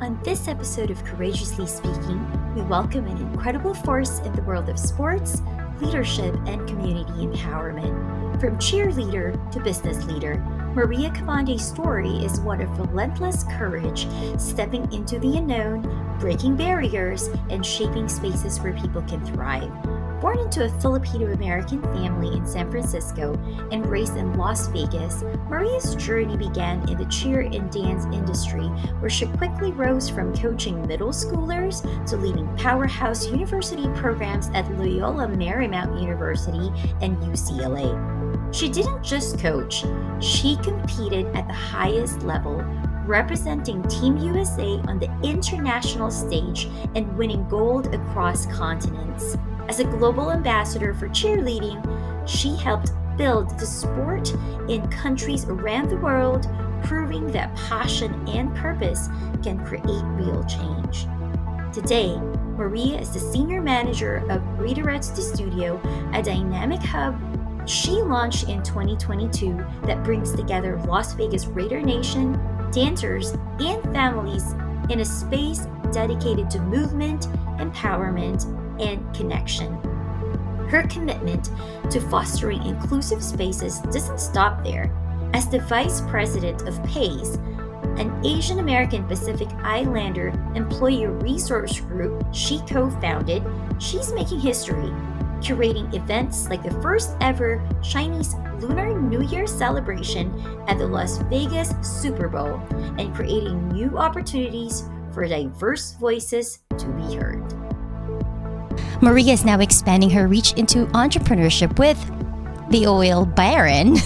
On this episode of Courageously Speaking, we welcome an incredible force in the world of sports, leadership, and community empowerment. From cheerleader to business leader, Maria Cabande's story is one of relentless courage, stepping into the unknown, breaking barriers, and shaping spaces where people can thrive. Born into a Filipino American family in San Francisco and raised in Las Vegas, Maria's journey began in the cheer and dance industry, where she quickly rose from coaching middle schoolers to leading powerhouse university programs at Loyola Marymount University and UCLA. She didn't just coach, she competed at the highest level, representing Team USA on the international stage and winning gold across continents. As a global ambassador for cheerleading, she helped build the sport in countries around the world, proving that passion and purpose can create real change. Today, Maria is the senior manager of Raiderettes Studio, a dynamic hub she launched in 2022 that brings together Las Vegas Raider Nation, dancers, and families in a space dedicated to movement, empowerment, and connection. Her commitment to fostering inclusive spaces doesn't stop there. As the vice president of PACE, an Asian American Pacific Islander employee resource group she co-founded, she's making history, curating events like the first ever Chinese Lunar New Year celebration at the Las Vegas Super Bowl and creating new opportunities for diverse voices to be heard. Maria is now expanding her reach into entrepreneurship with the Oil Baron,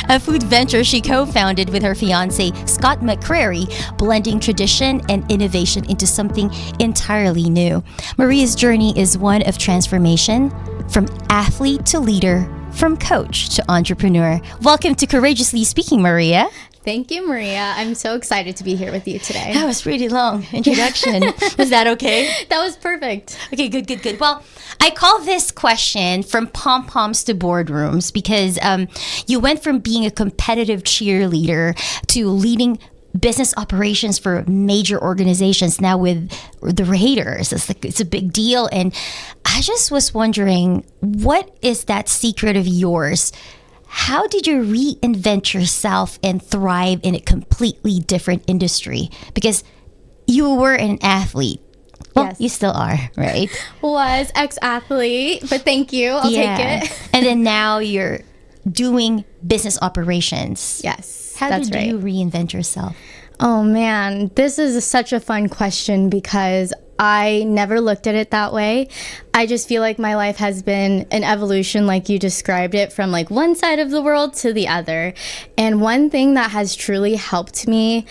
a food venture she co-founded with her fiancé Scott McCrary, blending tradition and innovation into something entirely new. Maria's journey is one of transformation, from athlete to leader, from coach to entrepreneur. Welcome to Courageously Speaking, Maria. Thank you, Maria. I'm so excited to be here with you today. That was pretty long introduction. Was that okay? That was perfect. Okay, good. Well, I call this question From Pompoms to Boardrooms because you went from being a competitive cheerleader to leading business operations for major organizations now with the Raiders. It's a big deal. And I just was wondering, what is that secret of yours? How did you reinvent yourself and thrive in a completely different industry? Because you were an athlete. Well, yes. You still are, right? Was ex-athlete, but thank you. I'll take it. And then now you're doing business operations. Yes, How did you reinvent yourself? Oh, man. This is such a fun question because I never looked at it that way. I just feel like my life has been an evolution, like you described it, from like one side of the world to the other. And one thing that has truly helped me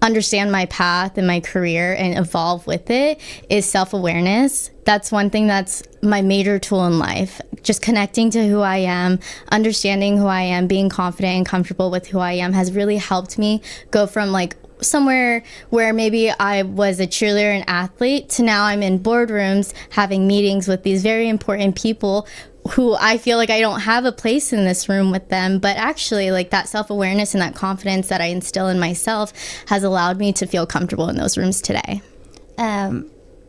understand my path and my career and evolve with it is self-awareness. That's one thing that's my major tool in life. Just connecting to who I am, understanding who I am, being confident and comfortable with who I am has really helped me go from like somewhere where maybe I was a cheerleader and athlete to now I'm in boardrooms having meetings with these very important people who I feel like I don't have a place in this room with them, but actually like that self-awareness and that confidence that I instill in myself has allowed me to feel comfortable in those rooms today.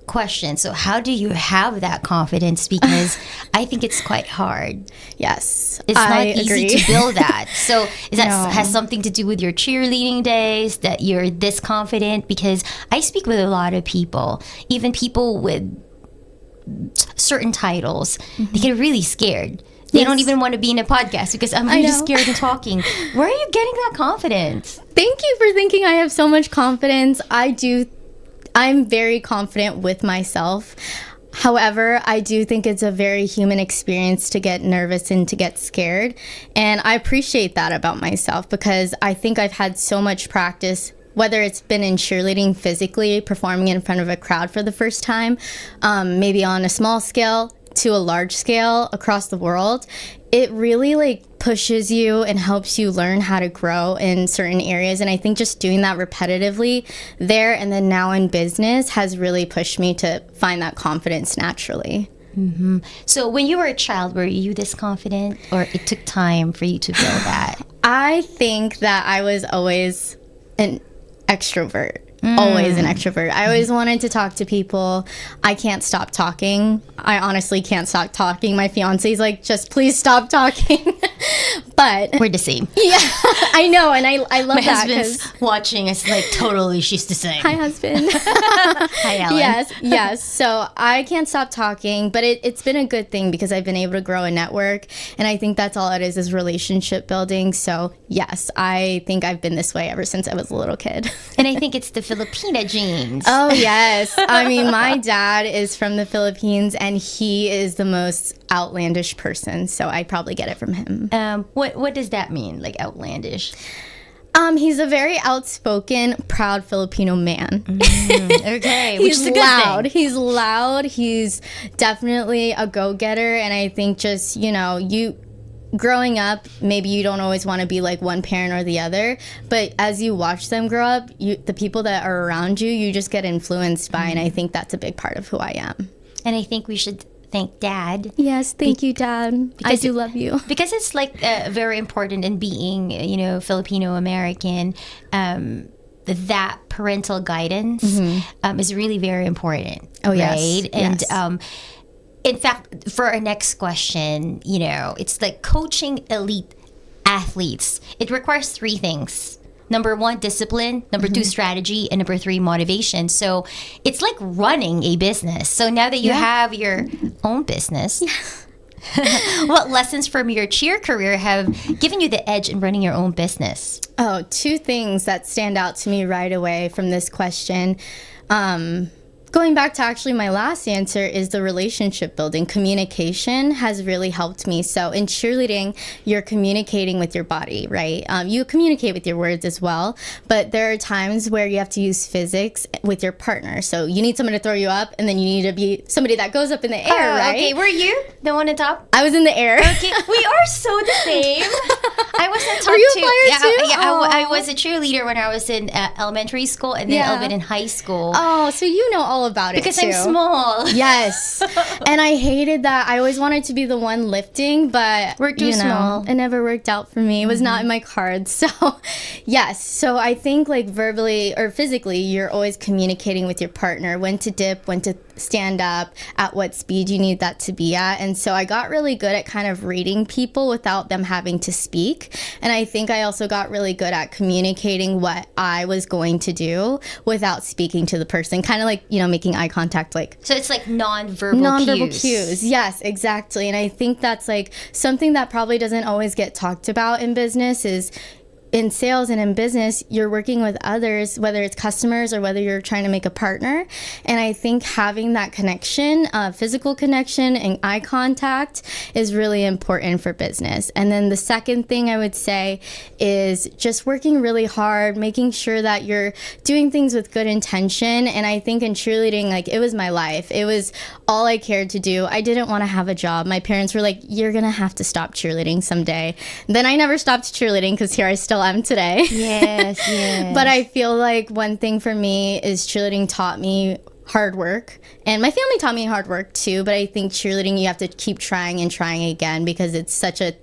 Question. So how do you have that confidence? Because I think it's quite hard. Yes. It's not easy to build that. So is that has something to do with your cheerleading days that you're this confident? Because I speak with a lot of people, even people with certain titles, they get really scared. They don't even want to be in a podcast because I'm just scared of talking. Where are you getting that confidence? Thank you for thinking I have so much confidence. I'm very confident with myself. However, I do think it's a very human experience to get nervous and to get scared. And I appreciate that about myself because I think I've had so much practice, whether it's been in cheerleading physically, performing in front of a crowd for the first time, maybe on a small scale to a large scale across the world. It really like pushes you and helps you learn how to grow in certain areas. And I think just doing that repetitively there and then now in business has really pushed me to find that confidence naturally. Mm-hmm. So when you were a child, were you this confident or it took time for you to build that? I think that I was always an extrovert. always an extrovert. I always wanted to talk to people. I can't stop talking. I honestly can't stop talking. My fiance's like, just please stop talking. But we're the same. Yeah, I know. And I love my that. husband's watching. It's like, totally, she's the same. Hi, husband. Hi, Alan. Yes. So I can't stop talking, but it's been a good thing because I've been able to grow a network. And I think that's all it is relationship building. So yes, I think I've been this way ever since I was a little kid. And I think it's the Filipina genes. Oh, yes. I mean, my dad is from the Philippines, and he is the most outlandish person. So I probably get it from him. What does that mean, like outlandish? He's a very outspoken, proud Filipino man. Okay, which is a good loud. thing. He's loud. He's definitely a go-getter, and I think just, you growing up, maybe you don't always want to be like one parent or the other, but as you watch them grow up, the people that are around you, you just get influenced by, and I think that's a big part of who I am. And I think we should thank Dad. Yes, thank you, Dad. I do love you. Because it's like very important in being, Filipino American. That parental guidance is really very important. Oh, yes. Right? And in fact, for our next question, it's like coaching elite athletes. It requires three things. Number one, discipline. Number two, strategy. And number three, motivation. So it's like running a business. So now that you have your own business, what lessons from your cheer career have given you the edge in running your own business? Oh, two things that stand out to me right away from this question. Going back to actually my last answer is the relationship building. Communication has really helped me. So in cheerleading, you're communicating with your body, right? You communicate with your words as well, but there are times where you have to use physics with your partner. So you need someone to throw you up, and then you need to be somebody that goes up in the air, right? Okay, were you the one on top? I was in the air. Okay, we are so the same. I was on top Were you a too. flyer too? Yeah, Oh. I was a cheerleader when I was in elementary school and then a little bit in high school. Oh, so you know all about because it too. I'm small. Yes. And I hated that. I always wanted to be the one lifting, but We're too small. It never worked out for me. It was not in my cards. So yes. So I think like verbally or physically, you're always communicating with your partner when to dip, when to stand up, at what speed you need that to be at. And so I got really good at kind of reading people without them having to speak. And I think I also got really good at communicating what I was going to do without speaking to the person, kind of like, making eye contact, like. So it's like nonverbal cues. Yes, exactly. And I think that's like something that probably doesn't always get talked about in business is in sales and in business, you're working with others, whether it's customers or whether you're trying to make a partner. And I think having that connection, physical connection and eye contact is really important for business. And then the second thing I would say is just working really hard, making sure that you're doing things with good intention. And I think in cheerleading, like it was my life. It was all I cared to do. I didn't want to have a job. My parents were like, you're going to have to stop cheerleading someday. Then I never stopped cheerleading because here I still am today. Yes. But I feel like one thing for me is cheerleading taught me hard work, and my family taught me hard work too, but I think cheerleading you have to keep trying and trying again because it's such a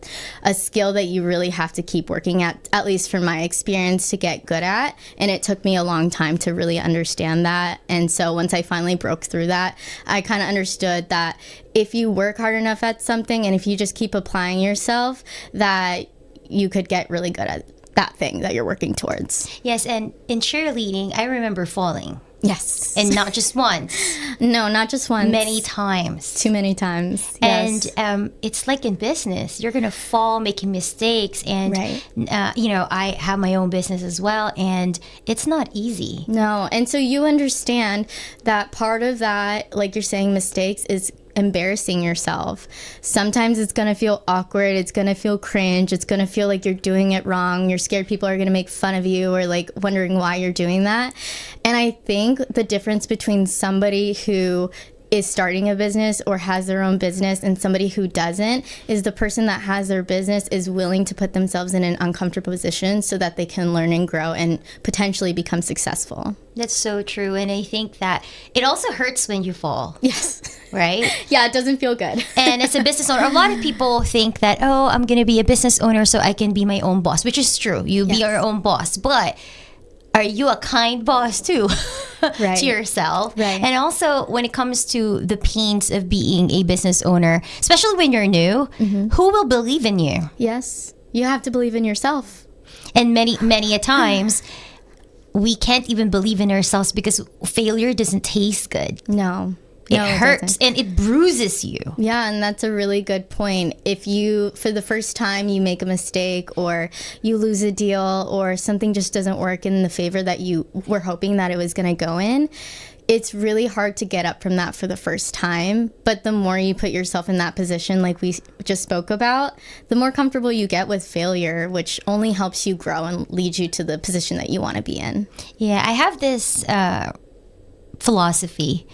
skill that you really have to keep working at least from my experience to get good at, and it took me a long time to really understand that. And so once I finally broke through that, I kind of understood that if you work hard enough at something and if you just keep applying yourself, that you could get really good at that thing that you're working towards. Yes, and in cheerleading, I remember falling. Yes. And not just once. No, not just once. Many times. Too many times. Yes. And it's like in business, you're going to fall making mistakes. And, right. I have my own business as well, and it's not easy. No. And so you understand that part of that, like you're saying, mistakes is embarrassing yourself. Sometimes it's going to feel awkward. It's going to feel cringe. It's going to feel like you're doing it wrong. You're scared people are going to make fun of you or like wondering why you're doing that. And I think the difference between somebody who is starting a business or has their own business and somebody who doesn't is the person that has their business is willing to put themselves in an uncomfortable position so that they can learn and grow and potentially become successful. That's so true. And I think that it also hurts when you fall. Yes. Right? Yeah, it doesn't feel good. And as a business owner, a lot of people think that, I'm going to be a business owner so I can be my own boss, which is true. You be your own boss. But are you a kind boss too Right. to yourself? Right. And also when it comes to the pains of being a business owner, especially when you're new, who will believe in you? Yes. You have to believe in yourself. And many a times we can't even believe in ourselves because failure doesn't taste good. No. It No, hurts doesn't. and it bruises you. Yeah, and that's a really good point. If you, for the first time, you make a mistake or you lose a deal or something just doesn't work in the favor that you were hoping that it was going to go in, it's really hard to get up from that for the first time. But the more you put yourself in that position, like we just spoke about, the more comfortable you get with failure, which only helps you grow and lead you to the position that you want to be in. Yeah, I have this philosophy.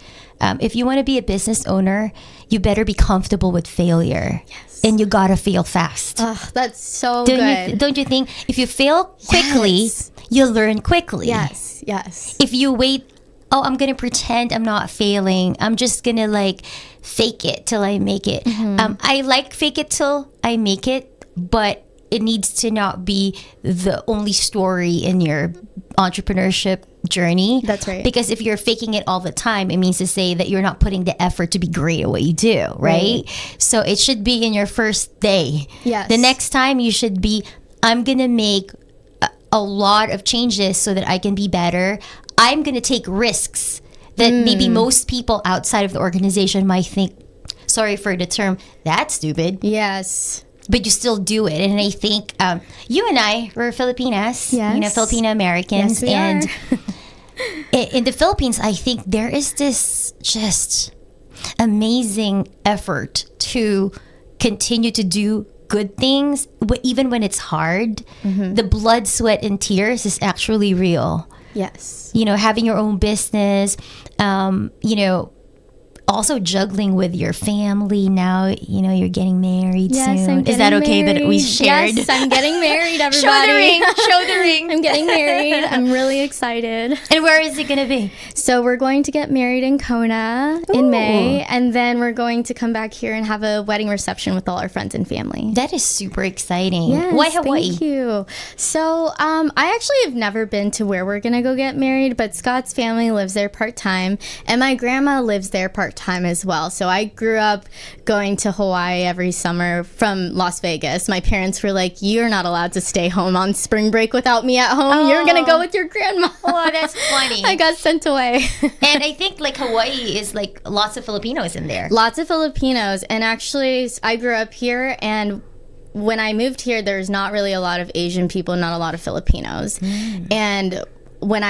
If you want to be a business owner, you better be comfortable with failure. Yes. And you gotta fail fast. Oh, that's so Don't good. don't you think? If you fail quickly, Yes. you learn quickly. Yes, yes. If you wait, oh, I'm gonna pretend I'm not failing. I'm just gonna like fake it till I make it. I like fake it till I make it, but it needs to not be the only story in your entrepreneurship journey. That's right. Because if you're faking it all the time, it means to say that you're not putting the effort to be great at what you do, right? So it should be in your first day. Yes. The next time you should be, I'm going to make a lot of changes so that I can be better. I'm going to take risks that maybe most people outside of the organization might think, sorry for the term, that's stupid. Yes. But you still do it. And I think you and I were Filipinas, Yes. Filipino Americans. Yes, we and are. in the Philippines, I think there is this just amazing effort to continue to do good things, even when it's hard. The blood, sweat, and tears is actually real. Yes. Having your own business, also juggling with your family now. You're getting married Yes, soon. I'm Is that getting okay that we married. shared? Yes, I'm getting married, everybody. Show the ring. Show the ring. I'm getting married. I'm really excited. And where is it going to be? So we're going to get married in Kona in May, and then we're going to come back here and have a wedding reception with all our friends and family. That is super exciting. Yes, Why Hawaii? Thank you. So I actually have never been to where we're going to go get married, but Scott's family lives there part-time, and my grandma lives there part-time as well. So I grew up going to Hawaii every summer from Las Vegas. My parents were like, you're not allowed to stay home on spring break without me at home. You're going to go with your grandma. Oh, that's funny. I got sent away. And I think like Hawaii is like lots of Filipinos in there. Lots of Filipinos. And actually, I grew up here, and when I moved here, there's not really a lot of Asian people, not a lot of Filipinos. And when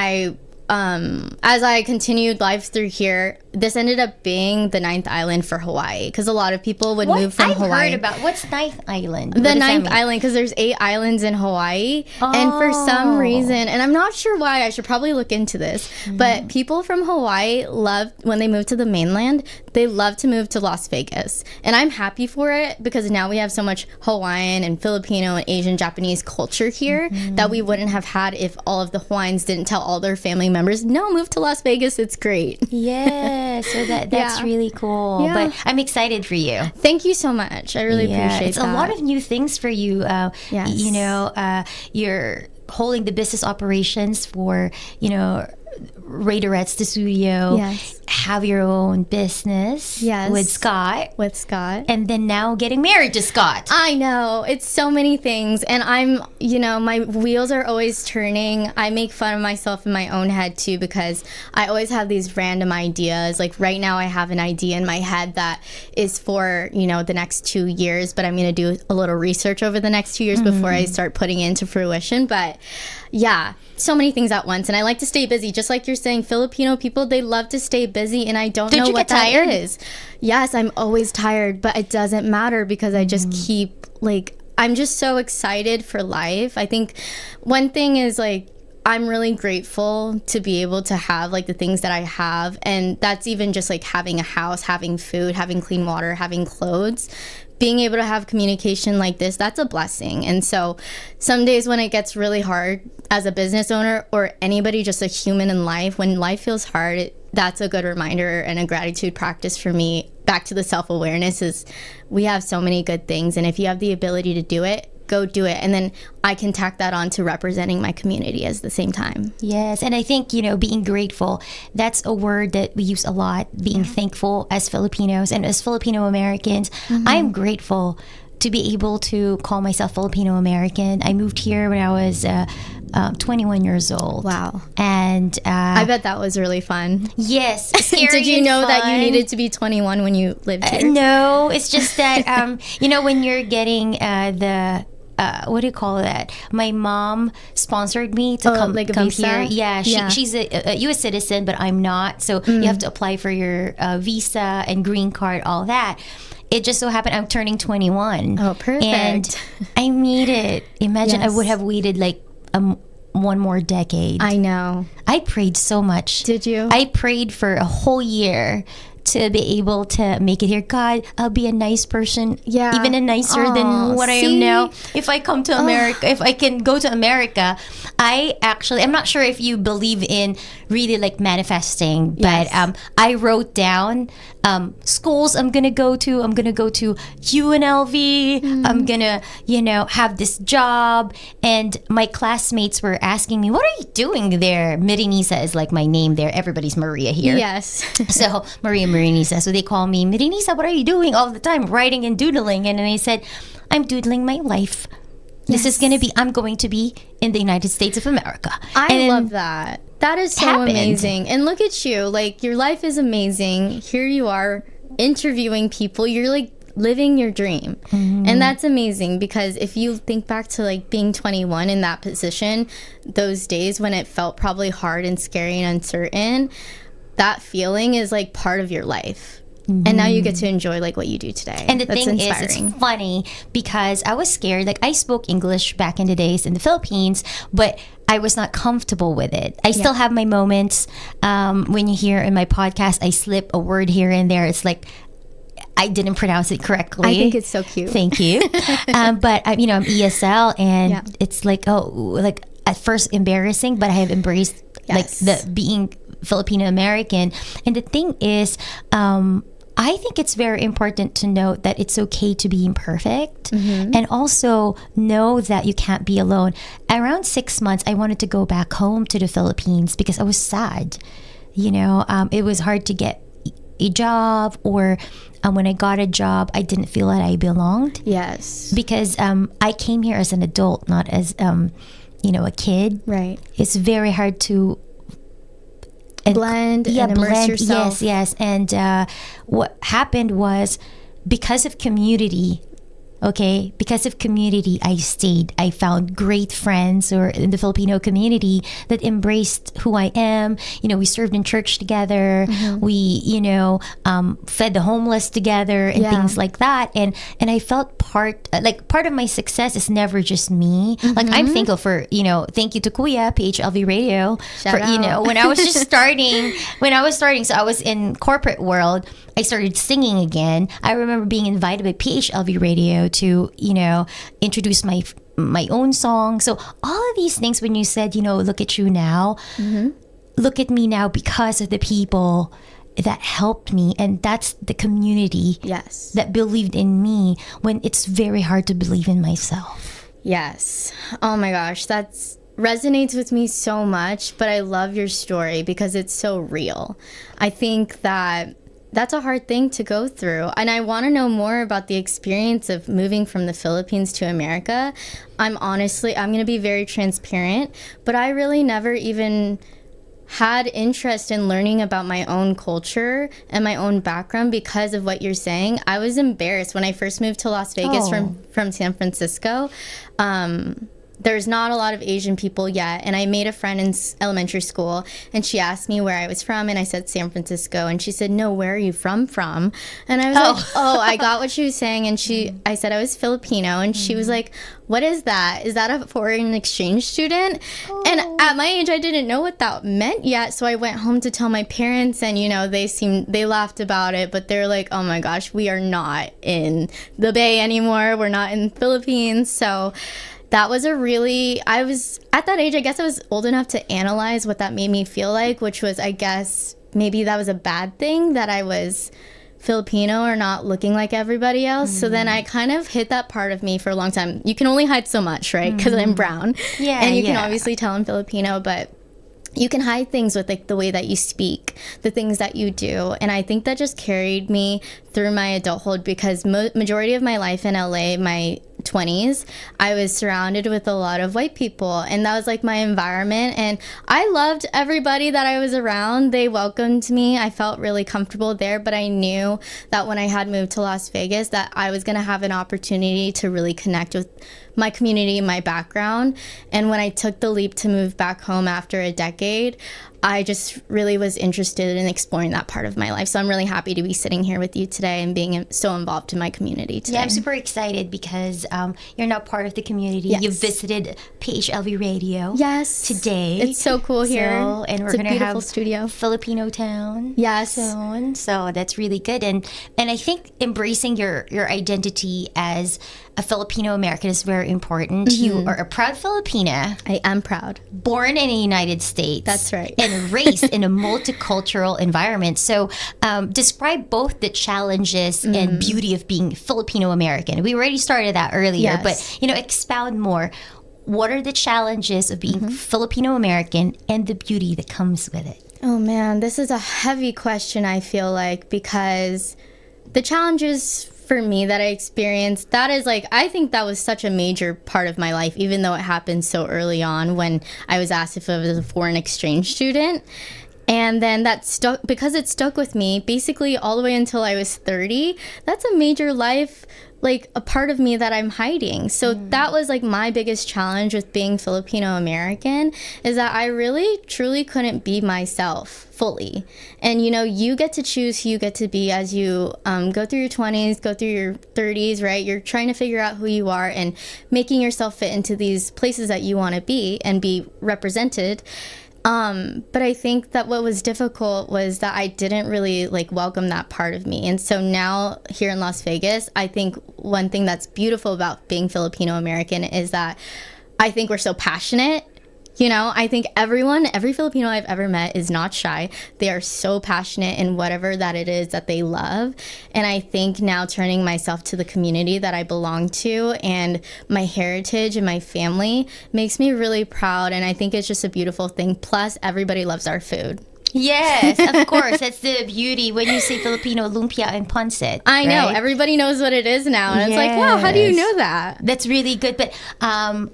as I continued life through here, this ended up being the 9th island for Hawaii, because a lot of people would move from I've Hawaii. heard about what's 9th Island? The What does that 9th mean? island, because there's 8 islands in Hawaii. And for some reason, and I'm not sure why, I should probably look into this, but people from Hawaii love, when they move to the mainland, they love to move to Las Vegas. And I'm happy for it, because now we have so much Hawaiian and Filipino and Asian Japanese culture here that we wouldn't have had if all of the Hawaiians didn't tell all their family members, no, move to Las Vegas, it's great. Yeah, so that's Yeah. really cool. Yeah. But I'm excited for you. Thank you so much. I really appreciate it's that. a lot of new things for you. Yes. You're holding the business operations for, Raiderettes, the studio. Yes. Have your own business. Yes. With Scott. with Scott. And then now getting married to Scott. I know, it's so many things, and I'm, my wheels are always turning. I make fun of myself in my own head too, because I always have these random ideas. Like right now I have an idea in my head that is for, the next 2 years, but I'm going to do a little research over the next 2 years before I start putting it into fruition. But yeah, so many things at once, and I like to stay busy. Just like you're saying, Filipino people, they love to stay busy, and I don't know you what get that tired? is. Yes, I'm always tired, but it doesn't matter, because I just keep, I'm just so excited for life. I think one thing is, I'm really grateful to be able to have the things that I have, and that's even just having a house, having food, having clean water, having clothes. Being able to have communication like this, that's a blessing. And so some days when it gets really hard as a business owner, or anybody, just a human in life, when life feels hard, that's a good reminder and a gratitude practice for me. Back to the self-awareness is, we have so many good things, and if you have the ability to do it, go do it. And then I can tack that on to representing my community at the same time. Yes. And I think, being grateful, that's a word that we use a lot, being thankful as Filipinos and as Filipino Americans. I'm grateful to be able to call myself Filipino American. I moved here when I was 21 years old. Wow. And I bet that was really fun. yes, scary. Did you and know that you fun. needed to be 21 when you lived here? No, it's just that when you're getting the what do you call that? My mom sponsored me to come like a come visa? here. Yeah, Yeah. she's a U.S. citizen, but I'm not. So you have to apply for your visa and green card, all that. It just so happened I'm turning 21. Oh, perfect. And I made it. Imagine I Yes. would have waited like one more decade. I know. I prayed so much. Did you? I prayed for a whole year to be able to make it here. God, I'll be a nice person. Yeah. Even nicer Aw, than what I am see? now. If I come to America, if I can go to America, I'm not sure if you believe in really like manifesting, but Yes. I wrote down schools I'm gonna go to. I'm gonna go to UNLV. I'm gonna, have this job. And my classmates were asking me, "What are you doing there?" Mirinisa is like my name there. Everybody's Maria here. Yes. So Maria Mirinisa. So they call me Mirinisa. What are you doing all the time? Writing and doodling. And then I said, I'm doodling my life. This is I'm going to be in the United States of America. I And then love that. That is so happened. amazing. And look at you. Like, your life is amazing. Here you are interviewing people. You're like living your dream. And that's amazing, because if you think back to like being 21 in that position, those days when it felt probably hard and scary and uncertain, that feeling is like part of your life. And now you get to enjoy like what you do today. And the That's thing inspiring. is, it's funny because I was scared. Like, I spoke English back in the days in the Philippines, but I was not comfortable with it. I still have my moments. When you hear in my podcast, I slip a word here and there. It's like I didn't pronounce it correctly. I think it's so cute. Thank you. But I'm ESL, and Yeah. it's like like at first embarrassing, but I have embraced like Yes. the being Filipino American. And the thing is, I think it's very important to note that it's okay to be imperfect, and also know that you can't be alone. Around 6 months, I wanted to go back home to the Philippines because I was sad. It was hard to get a job, or when I got a job, I didn't feel that I belonged, Yes. because I came here as an adult, not as a kid. Right. It's very hard to Blend and immerse yourself. Yes. And what happened was, because of community, I stayed. I found great friends or in the Filipino community that embraced who I am. We served in church together. We, fed the homeless together and Yeah. things like that. And I felt part of my success is never just me. Like, I'm thankful for, thank you to Kuya, PHLV Radio. Shout out. When I was just starting, so I was in corporate world, I started singing again. I remember being invited by PHLV Radio to, introduce my own song. So all of these things, when you said, look at you now, look at me now because of the people that helped me. And that's the community Yes. that believed in me when it's very hard to believe in myself. Yes. Oh my gosh, that's resonates with me so much, but I love your story because it's so real. I think that that's a hard thing to go through. And I want to know more about the experience of moving from the Philippines to America. I'm going to be very transparent, but I really never even had interest in learning about my own culture and my own background because of what you're saying. I was embarrassed when I first moved to Las Vegas from San Francisco. There's not a lot of Asian people yet, and I made a friend in elementary school, and she asked me where I was from, and I said San Francisco, and she said, no, where are you from? And I was like, I got what she was saying, and I said I was Filipino, and she was like, what is that? Is that a foreign exchange student? And at my age, I didn't know what that meant yet, so I went home to tell my parents, and they laughed about it, but they're like, oh my gosh, we are not in the Bay anymore, we're not in the Philippines. So that was I was at that age, I guess I was old enough to analyze what that made me feel like, which was, I guess, maybe that was a bad thing, that I was Filipino or not looking like everybody else. So then I kind of hid that part of me for a long time. You can only hide so much, right? Because I'm brown. Yeah, and you can yeah. obviously tell I'm Filipino, but you can hide things with like the way that you speak, the things that you do. And I think that just carried me through my adulthood, because majority of my life in LA, my 20s, I was surrounded with a lot of white people, and that was like my environment, and I loved everybody that I was around. They welcomed me. I felt really comfortable there, but I knew that when I had moved to Las Vegas that I was going to have an opportunity to really connect with my community, my background. And when I took the leap to move back home after a decade, I just really was interested in exploring that part of my life. So I'm really happy to be sitting here with you today and being so involved in my community today. Yeah, I'm super excited because you're now part of the community. Yes. You visited PHLV Radio. Yes. Today. It's so cool here. So, and we're It's a gonna beautiful have studio. Filipino Town. Yes. Soon. So that's really good. And I think embracing your identity as a Filipino American is very important. You are a proud Filipina, I am proud. born in the United States. That's right. And raised in a multicultural environment. So describe both the challenges and beauty of being Filipino American. We already started that earlier, Yes. but expound more. What are the challenges of being Filipino American and the beauty that comes with it? Oh man, this is a heavy question, I feel like, because the challenges for me that I experienced, that is like, I think that was such a major part of my life, even though it happened so early on when I was asked if I was a foreign exchange student. And then that stuck, because it stuck with me basically all the way until I was 30. That's a major life, like a part of me that I'm hiding. So that was like my biggest challenge with being Filipino American, is that I really truly couldn't be myself fully. And you get to choose who you get to be as you go through your 20s, go through your 30s, right? You're trying to figure out who you are and making yourself fit into these places that you want to be and be represented. But I think that what was difficult was that I didn't really like welcome that part of me. And so now here in Las Vegas, I think one thing that's beautiful about being Filipino American is that I think we're so passionate. I think every Filipino I've ever met is not shy. They are so passionate in whatever that it is that they love. And I think now turning myself to the community that I belong to and my heritage and my family makes me really proud. And I think it's just a beautiful thing. Plus, everybody loves our food. Yes, of course. That's the beauty when you say Filipino lumpia and pancit. I know. right? Everybody knows what it is now. And it's like, wow, how do you know that? That's really good. But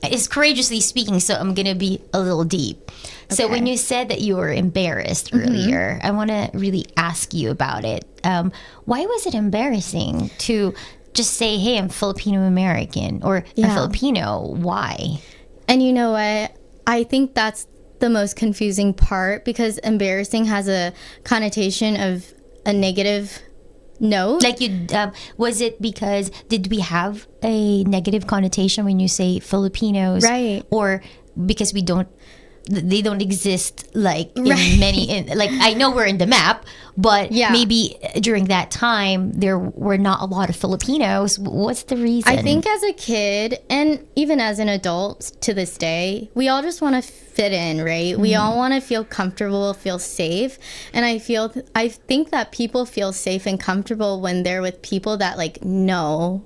it's courageously speaking, so I'm going to be a little deep. So Okay. when you said that you were embarrassed earlier, I want to really ask you about it. Why was it embarrassing to just say, hey, I'm Filipino American or I'm Yeah. Filipino? Why? And you know what? I think that's the most confusing part, because embarrassing has a connotation of a negative note. Like was it because did we have a negative connotation when you say Filipinos? Right. Or because they don't exist like in Right. like I know we're in the map, but Yeah. maybe during that time there were not a lot of Filipinos. What's the reason? I think as a kid and even as an adult to this day, we all just want to fit in, right? We all want to feel comfortable, feel safe. And I think that people feel safe and comfortable when they're with people that like know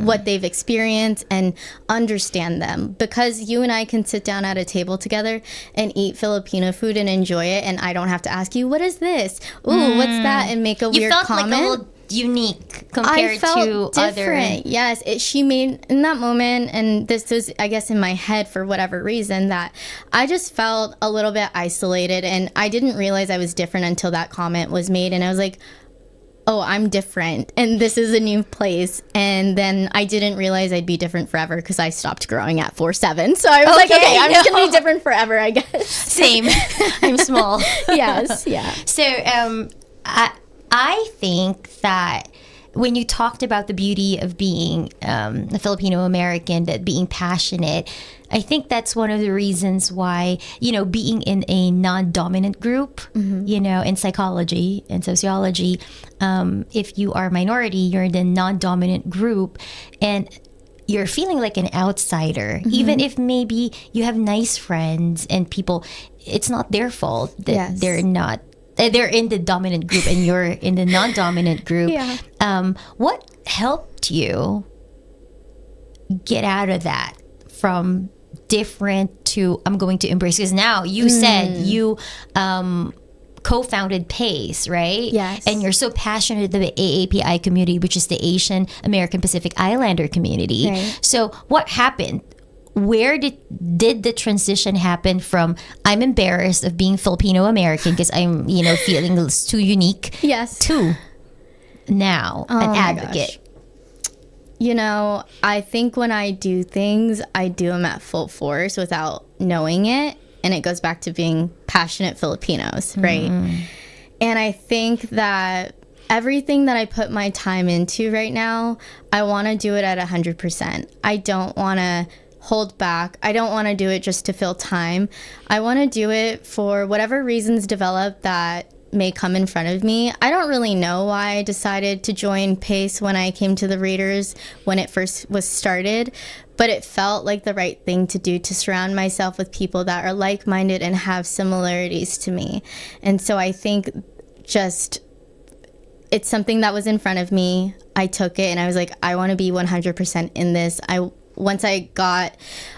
what they've experienced and understand them. Because you and I can sit down at a table together and eat Filipino food and enjoy it, and I don't have to ask you, what is this? Ooh, what's that? And make a you weird felt comment. like a little unique I compared felt to different. other. Yes, she made in that moment, and this was, I guess, in my head for whatever reason, that I just felt a little bit isolated, and I didn't realize I was different until that comment was made, and I was like, oh, I'm different, and this is a new place. And then I didn't realize I'd be different forever because I stopped growing at 4'7". So I was like, okay, I'm just gonna be different forever, I guess. Same. I'm small. Yes, yeah. So I think that when you talked about the beauty of being a Filipino American, that being passionate, I think that's one of the reasons why, being in a non-dominant group, in psychology and sociology, if you are minority, you're in the non-dominant group and you're feeling like an outsider, even if maybe you have nice friends and people, it's not their fault that Yes. they're not they're in the dominant group and you're in the non-dominant group. Yeah. What helped you get out of that from different to I'm going to embrace? Because now you said you co-founded PACE, right? Yes. And you're so passionate about the AAPI community, which is the Asian American Pacific Islander community. Right. So what happened? Where did the transition happen from I'm embarrassed of being Filipino American because I'm, feeling it's too unique, Yes. to now an my advocate? I think when I do things, I do them at full force without knowing it. And it goes back to being passionate Filipinos, right? And I think that everything that I put my time into right now, I want to do it at 100%. I don't want to hold back. I don't want to do it just to fill time. I want to do it for whatever reasons develop that may come in front of me. I don't really know why I decided to join PACE when I came to the Raiders when it first was started, but it felt like the right thing to do, to surround myself with people that are like-minded and have similarities to me. And so I think just it's something that was in front of me. I took it and I was like, I want to be 100% in this. Once I got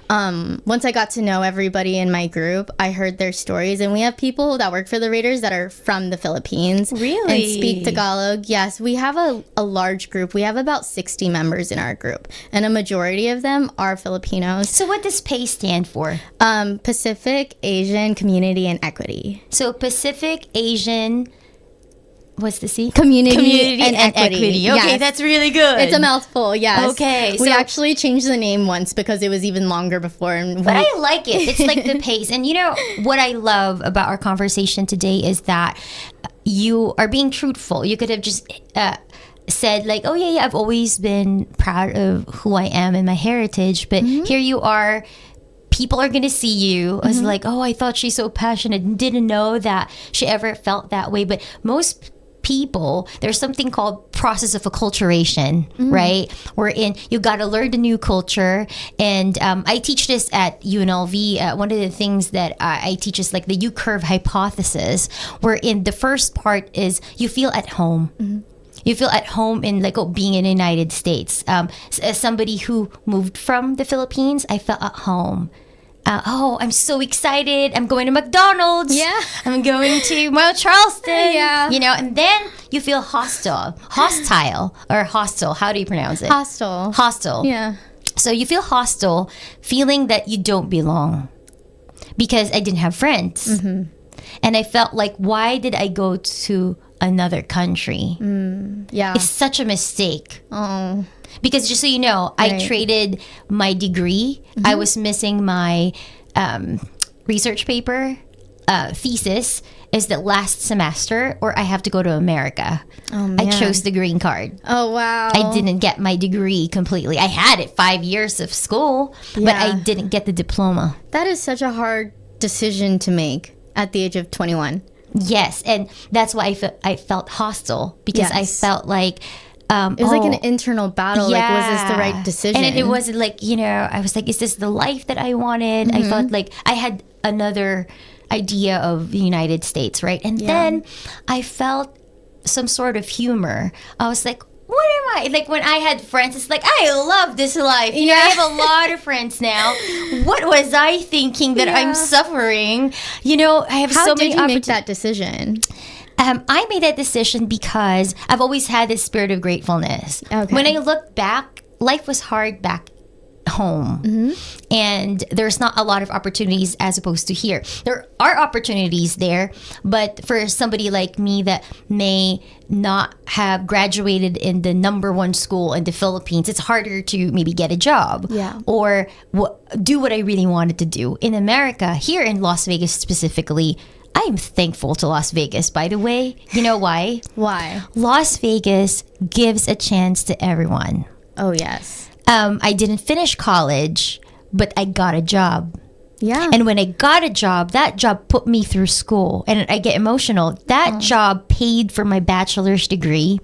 to know everybody in my group, I heard their stories, and we have people that work for the Raiders that are from the Philippines. Really? And speak Tagalog. Yes, we have a large group. We have about 60 members in our group, and a majority of them are Filipinos. So what does PACE stand for? Pacific Asian Community and Equity. So Pacific Asian, what's the C? Community and Equity. Okay, Yes. that's really good. It's a mouthful, yes. Okay, We so- actually changed the name once because it was even longer before. And But I like it. It's like the PACE. And what I love about our conversation today is that you are being truthful. You could have just said like, oh yeah, I've always been proud of who I am and my heritage. But here you are. People are going to see you as like, oh, I thought she's so passionate and didn't know that she ever felt that way. But most people, there's something called process of acculturation, right? Wherein you got to learn the new culture. And I teach this at UNLV. One of the things that I teach is like the U-curve hypothesis, wherein the first part is you feel at home. You feel at home in like being in the United States. As somebody who moved from the Philippines, I felt at home. I'm so excited. I'm going to McDonald's. Yeah. I'm going to Mount Charleston. Yeah. And then you feel hostile. Or hostile. How do you pronounce it? Hostile. Hostile. Yeah. So you feel hostile, feeling that you don't belong because I didn't have friends. And I felt like, why did I go to another country? Yeah. It's such a mistake. Oh. Because just so you know, I Right. traded my degree. I was missing my research paper. Thesis is that last semester, or I have to go to America. Oh, I man. chose the green card. Oh, wow. I didn't get my degree completely. I had it 5 years of school, but Yeah. I didn't get the diploma. That is such a hard decision to make at the age of 21. Yes, and that's why I felt hostile because I Yes. felt like It was like an internal battle. Like, was this the right decision? And it wasn't like, I was like, is this the life that I wanted? I felt like I had another idea of the United States, right? And then I felt some sort of humor. I was like, what am I? Like when I had friends, it's like, I love this life. I have a lot of friends now. What was I thinking that I'm suffering? I have How so did many you make that decision? I made that decision because I've always had this spirit of gratefulness. Okay. When I look back, life was hard back home. And there's not a lot of opportunities as opposed to here. There are opportunities there, but for somebody like me that may not have graduated in the #1 school in the Philippines, it's harder to maybe get a job or do what I really wanted to do. In America, here in Las Vegas specifically, I'm thankful to Las Vegas, by the way. You know why? Why? Las Vegas gives a chance to everyone. Oh, yes. I didn't finish college, but I got a job. Yeah. And when I got a job, that job put me through school. And I get emotional. That job paid for my bachelor's degree.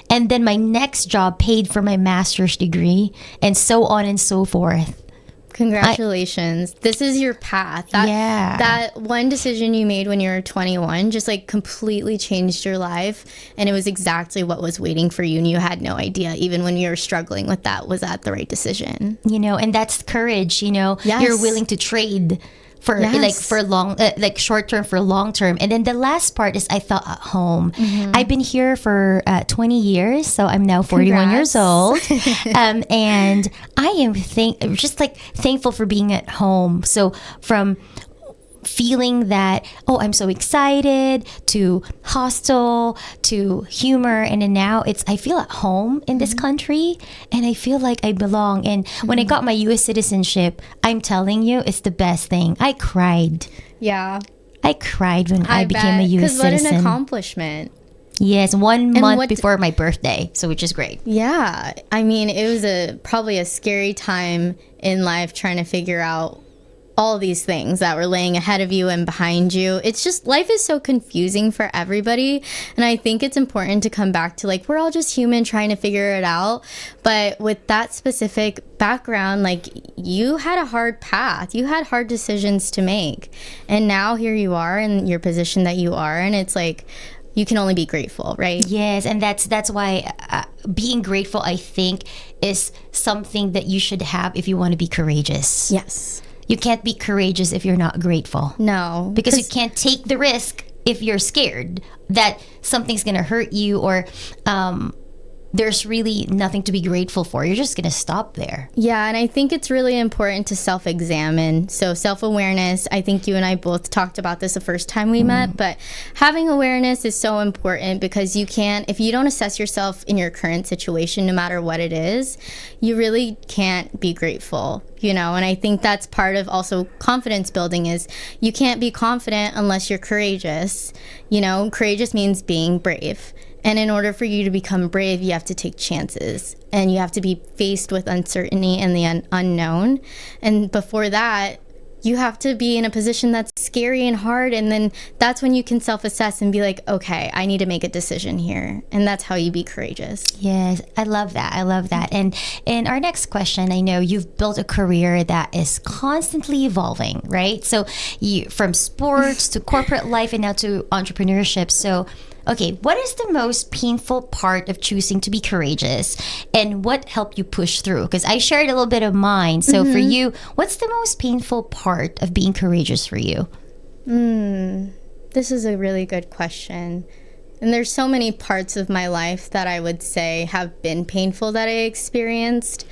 And then my next job paid for my master's degree. And so on and so forth. Congratulations. This is your path. That one decision you made when you were 21 just like completely changed your life. And it was exactly what was waiting for you. And you had no idea, even when you were struggling with that, was that the right decision? And that's courage, Yes. You're willing to trade for like short term for long term. And then the last part is I felt at home. I've been here for 20 years, so I'm now 41 years old. And I am thankful for being at home. So from feeling that, I'm so excited, to hostile, to humor, and then now I feel at home in this country, and I feel like I belong. And when I got my U.S. citizenship, I'm telling you, it's the best thing. I cried. Yeah. I cried when I became a U.S. citizen. Because what an accomplishment. Yes, 1 month before my birthday, so which is great. Yeah. I mean, it was probably a scary time in life trying to figure out all these things that were laying ahead of you and behind you. It's just, life is so confusing for everybody. And I think it's important to come back to like, we're all just human trying to figure it out. But with that specific background, like, you had a hard path. You had hard decisions to make. And now here you are in your position that you are. And it's like, you can only be grateful, right? Yes, and that's why being grateful, I think, is something that you should have if you want to be courageous. Yes. You can't be courageous if you're not grateful. No. Because you can't take the risk if you're scared that something's going to hurt you, or there's really nothing to be grateful for. You're just going to stop there. Yeah, and I think it's really important to self-examine. So self-awareness, I think you and I both talked about this the first time we met, but having awareness is so important, because if you don't assess yourself in your current situation, no matter what it is, you really can't be grateful. And I think that's part of also confidence building, is you can't be confident unless you're courageous. Courageous means being brave. And in order for you to become brave, you have to take chances, and you have to be faced with uncertainty and the unknown. And before that, you have to be in a position that's scary and hard. And then that's when you can self-assess and be like, okay, I need to make a decision here. And that's how you be courageous. Yes, I love that. And in our next question, I know you've built a career that is constantly evolving, right? So from sports to corporate life and now to entrepreneurship. So, okay, what is the most painful part of choosing to be courageous, and what helped you push through? Because I shared a little bit of mine. So for you, what's the most painful part of being courageous for you? This is a really good question. And there's so many parts of my life that I would say have been painful that I experienced.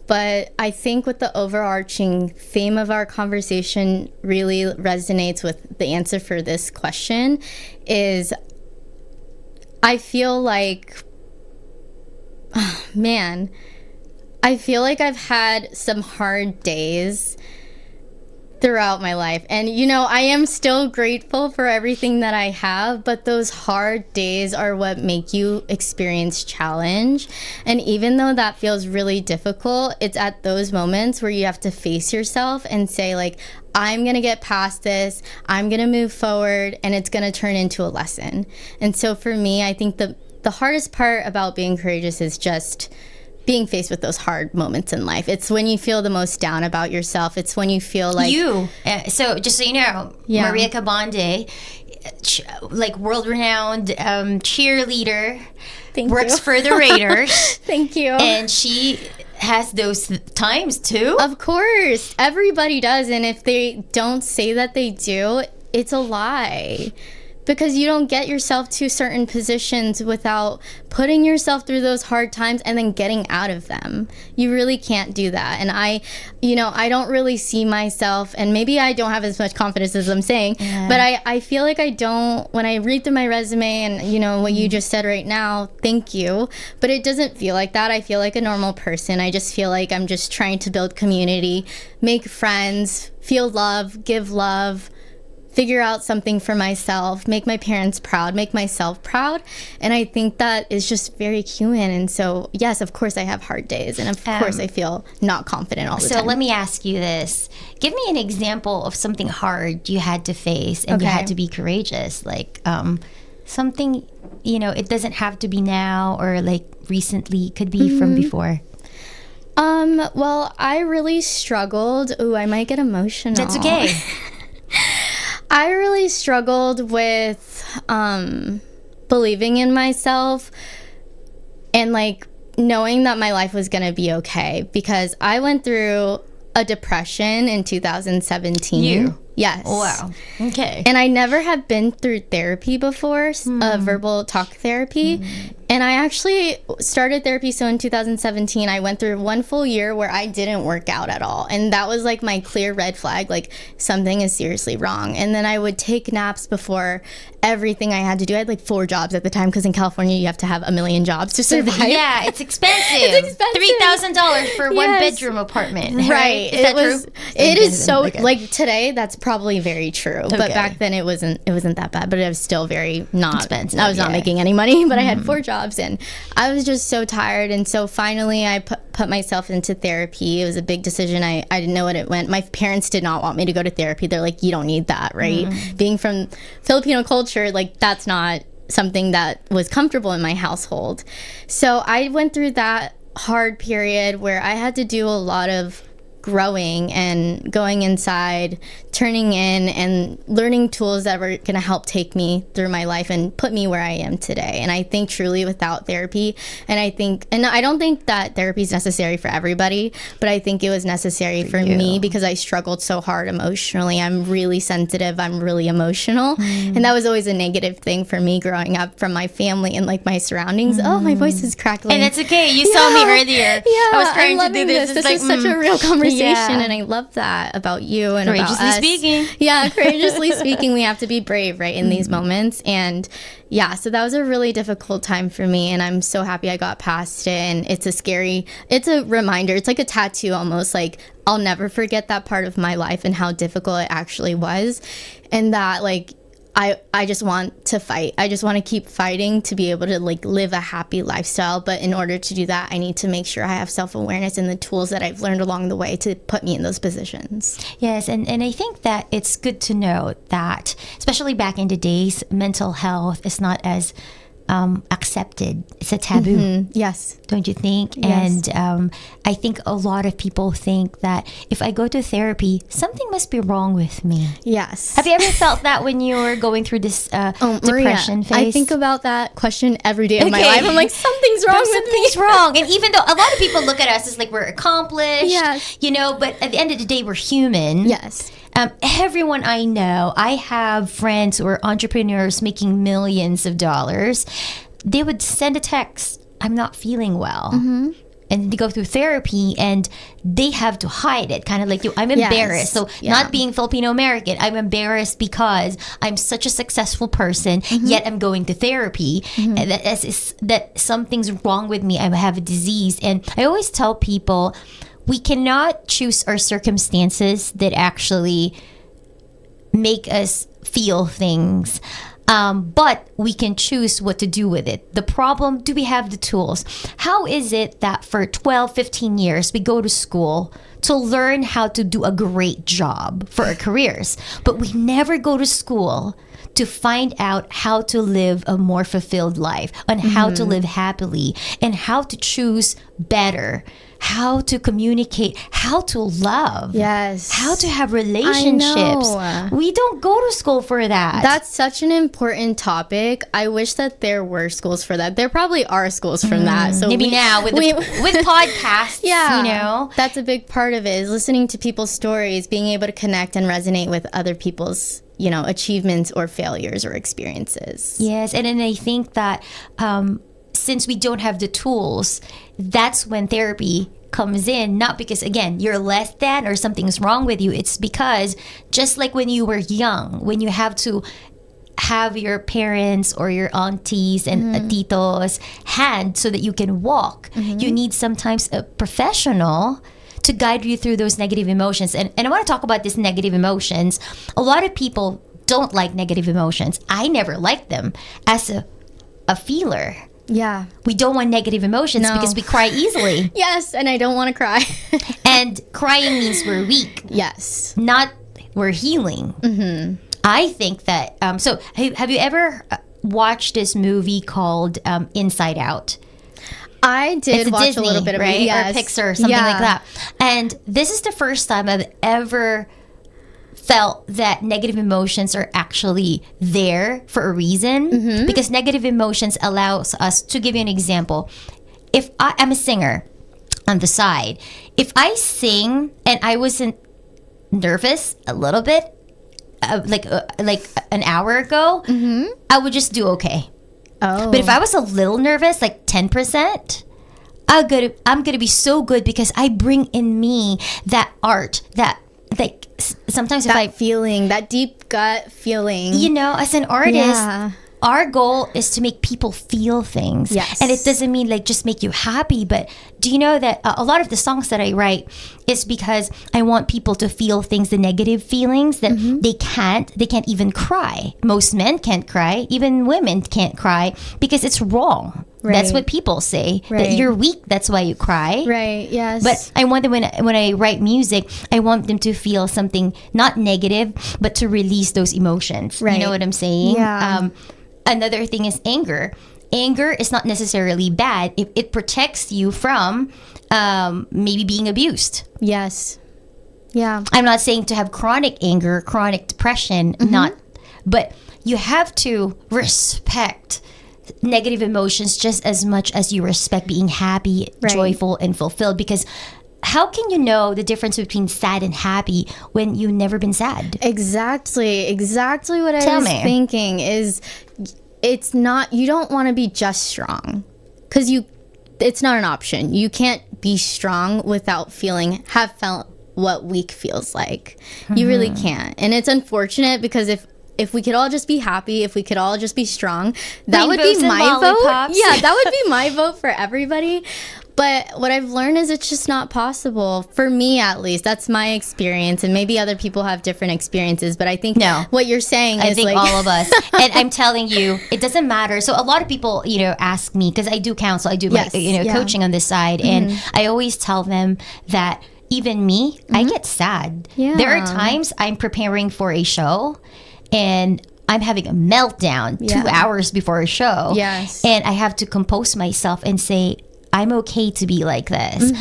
But I think what the overarching theme of our conversation really resonates with the answer for this question is, I feel like, I feel like I've had some hard days throughout my life. And, I am still grateful for everything that I have, but those hard days are what make you experience challenge. And even though that feels really difficult, it's at those moments where you have to face yourself and say, like, I'm going to get past this, I'm going to move forward, and it's going to turn into a lesson. And so for me, I think the hardest part about being courageous is just being faced with those hard moments in life. It's when you feel the most down about yourself. It's when you feel like... So just so you know, Maria Cabande, like world-renowned cheerleader, works for the Raiders. Thank you. And she has those times too? Of course. Everybody does. And if they don't say that they do, it's a lie. Because you don't get yourself to certain positions without putting yourself through those hard times and then getting out of them. You really can't do that. And I don't really see myself, and maybe I don't have as much confidence as I'm saying, but I feel like I don't, when I read through my resume and, what you just said right now, thank you, but it doesn't feel like that. I feel like a normal person. I just feel like I'm just trying to build community, make friends, feel love, give love, figure out something for myself, make my parents proud, make myself proud. And I think that is just very human. And so, yes, of course I have hard days. And of course I feel not confident all the time. So let me ask you this. Give me an example of something hard you had to face and you had to be courageous. Like something, it doesn't have to be now or like recently. It could be from before. Well, I really struggled. Ooh, I might get emotional. That's okay. I really struggled with believing in myself and like knowing that my life was going to be okay, because I went through a depression in 2017. You? Yes. Wow. Okay. And I never had been through therapy before, verbal talk therapy. And I actually started therapy. So in 2017, I went through one full year where I didn't work out at all. And that was like my clear red flag, like something is seriously wrong. And then I would take naps before everything I had to do. I had like 4 jobs at the time, because in California, you have to have 1 million jobs to survive. Yeah, it's expensive. It's expensive. $3,000 for one bedroom apartment. Right. Is that true? It is so, like today, that's probably very true. Okay. But back then it wasn't that bad, but it was still very not expensive. I was not making any money, but I had 4 jobs and I was just so tired. And so finally I put myself into therapy. It was a big decision. I didn't know what it went. My parents did not want me to go to therapy. They're like, you don't need that, right? Being from Filipino culture, like that's not something that was comfortable in my household. So I went through that hard period where I had to do a lot of growing and going inside, turning in and learning tools that were going to help take me through my life and put me where I am today. And I think truly without therapy, and I don't think that therapy is necessary for everybody, but I think it was necessary for me because I struggled so hard emotionally. I'm really sensitive. I'm really emotional. And that was always a negative thing for me growing up from my family and like my surroundings. Oh, my voice is crackling. And that's okay. You saw me earlier. Yeah, I was trying to do this. This like, is such a real conversation. Yeah. And I love that about you and courageously about us. speaking. Yeah, courageously speaking, we have to be brave, right, in these moments. And yeah, so that was a really difficult time for me, and I'm so happy I got past it. And it's a reminder. It's like a tattoo almost. Like I'll never forget that part of my life and how difficult it actually was, and that like I just want to fight. I just want to keep fighting to be able to like live a happy lifestyle. But in order to do that, I need to make sure I have self-awareness and the tools that I've learned along the way to put me in those positions. Yes, and I think that it's good to note that, especially back in the days, mental health is not as accepted. It's a taboo. Yes. Don't you think? Yes. And I think a lot of people think that if I go to therapy, something must be wrong with me. Yes. Have you ever felt that when you were going through this depression Maria, phase? I think about that question every day of my life. I'm like, something's wrong with me. Something's wrong. And even though a lot of people look at us as like we're accomplished, yes, you know, but at the end of the day, we're human. Yes. Everyone I know, I have friends who are entrepreneurs making millions of dollars. They would send a text, I'm not feeling well. And they go through therapy and they have to hide it. Kind of like, I'm embarrassed. So not being Filipino American, I'm embarrassed because I'm such a successful person, yet I'm going to therapy. And that something's wrong with me. I have a disease. And I always tell people, we cannot choose our circumstances that actually make us feel things. But we can choose what to do with it. The problem, do we have the tools? How is it that for 12, 15 years, we go to school to learn how to do a great job for our careers, but we never go to school to find out how to live a more fulfilled life and how to live happily and how to choose better, how to communicate, how to love, how to have relationships. We don't go to school for that. That's such an important topic. I wish that there were schools for that. There probably are schools from that. So maybe now with podcasts, you know, that's a big part of it, is listening to people's stories, being able to connect and resonate with other people's, you know, achievements or failures or experiences. Yes, and then I think that since we don't have the tools, that's when therapy comes in. Not because, again, you're less than or something's wrong with you. It's because just like when you were young, when you have to have your parents or your aunties and titos hand so that you can walk, you need sometimes a professional to guide you through those negative emotions. And I want to talk about these negative emotions. A lot of people don't like negative emotions. I never liked them as a feeler. Yeah. We don't want negative emotions because we cry easily. Yes, and I don't want to cry. And crying means we're weak. Yes. Not we're healing. I think that, so have you ever watched this movie called Inside Out? I did It's watch Disney, a little bit of right? it, yes. Or Pixar, something like that. And this is the first time I've ever felt that negative emotions are actually there for a reason, because negative emotions allows us to give you an example. If I'm a singer on the side, if I sing and I wasn't nervous a little bit, like an hour ago, I would just do okay. Oh. But if I was a little nervous, like 10%, I'm gonna be so good because I bring in me that art, that like sometimes if I feeling, that deep gut feeling. you know, as an artist, Yeah. our goal is to make people feel things. Yes. And it doesn't mean like just make you happy, but do you know that a lot of the songs that I write is because I want people to feel things, the negative feelings that they can't even cry. Most men can't cry, even women can't cry because it's wrong. That's Right. what people say, that Right. you're weak, that's why you cry. Right, yes. But I want them, when I write music, I want them to feel something not negative, but to release those emotions. Right. You know what I'm saying? Yeah. Another thing is anger. Anger is not necessarily bad. It protects you from maybe being abused. Yes. Yeah. I'm not saying to have chronic anger, chronic depression, but you have to respect negative emotions just as much as you respect being happy, Right. joyful, and fulfilled. Because how can you know the difference between sad and happy when you've never been sad? Exactly what I Tell was me. thinking is, it's not, you don't want to be just strong, because it's not an option. You can't be strong without have felt what weak feels like. You really can't. And it's unfortunate, because if we could all just be happy, if we could all just be strong, that would Rainbows be and my vote. lollipops. Yeah, that would be my vote for everybody. But what I've learned is it's just not possible. For me, at least. That's my experience. And maybe other people have different experiences. But I think No. what you're saying I is think like... all of us. And I'm telling you, it doesn't matter. So a lot of people, ask me, because I do counsel, I do Yes, my, yeah. coaching on this side. And I always tell them that even me, I get sad. Yeah. There are times I'm preparing for a show and I'm having a meltdown 2 hours before a show. Yes. And I have to compose myself and say, I'm okay to be like this.